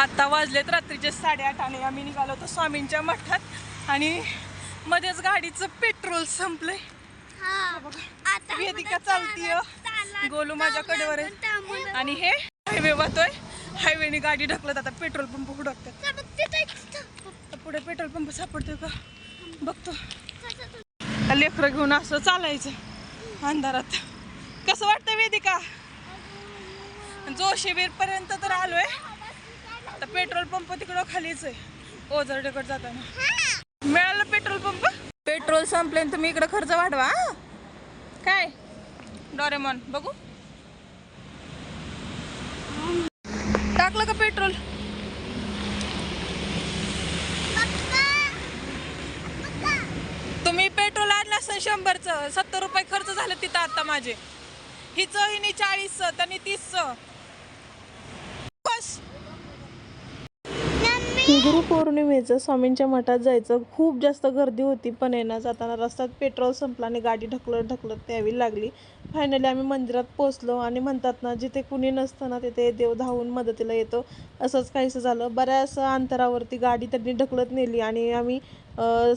आता वाजलेत रात्रीचे 8:30 आणि आम्ही निघालो होतो स्वामींच्या मठात आणि मध्येच गाडीचं पेट्रोल संपलंय. वेदिका चालतीय, गोलू माझ्या कडेवर आहे आणि हे हायवे वाहतोय. हायवेने गाडी ढकलत आता पेट्रोल पंप हुडकतात. पुढे पेट्रोल पंप सापडतोय का बघतो. लेकरं घेऊन असं चालायचं अंधारात. कसं वाटतं वेदिका? जोशीबीर पर्यंत तर आलोय. आता पेट्रोल पंप तिकडं खालीच आहे ओझरडेकडे जाताना. मिळालं पेट्रोल पंप. पेट्रोल संपले तुम्ही इकडे खर्च वाढवा. काय डोरेमॉन बघू टाकलं का पेट्रोल? तुम्ही पेट्रोल आणलं असं 100चं 70 रुपये खर्च झालं तिथं आता माझे. हिने 40चं त्यांनी 30चं. गुरुपौर्णिमेचं स्वामींच्या मठात जायचं खूप जास्त गर्दी होती, पण येणं जाताना रस्त्यात पेट्रोल संपला आणि गाडी ढकलत यावी लागली. फायनली आम्ही मंदिरात पोचलो आणि म्हणतात ना, जिथे कुणी नसतं ना तिथे देव धावून मदतीला येतो. असंच काहीसं झालं. बऱ्याच अंतरावरती गाडी त्यांनी ढकलत नेली आणि आम्ही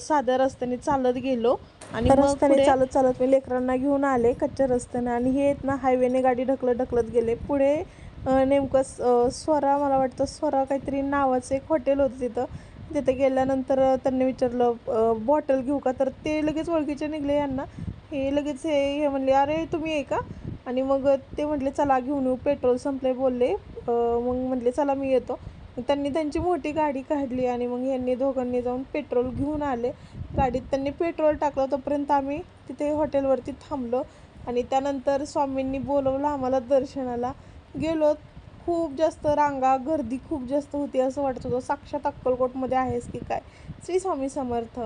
साध्या रस्त्याने चालत गेलो आणि रस्त्याने चालत मी लेकरांना घेऊन आले कच्च्या रस्त्याने आणि हे ना हायवेने गाडी ढकलत गेले. पुढे नेमकं स्वरा, मला वाटतं स्वरा काहीतरी नावाचं एक हॉटेल होतं. तिथे गेल्यानंतर त्यांनी विचारलं बॉटल घेऊ का, तर ते लगेच ओळखीचे निघले यांना. हे लगेच हे म्हणले अरे तुम्ही आहे का, आणि मग ते म्हटले चला घेऊन येऊ, पेट्रोल संपले बोलले. मग म्हटले चला मी येतो. त्यांनी त्यांची मोठी गाडी काढली आणि मग यांनी दोघांनी जाऊन पेट्रोल घेऊन आले. गाडीत त्यांनी पेट्रोल टाकलं. तोपर्यंत आम्ही तिथे हॉटेलवरती थांबलो आणि त्यानंतर स्वामींनी बोलवलं आम्हाला दर्शनाला. गेलो. खूप जास्त रांगा, गर्दी खूप जास्त होती. असं वाटत होतं साक्षात अक्कलकोटमध्ये आहेस की काय. श्री स्वामी समर्थ.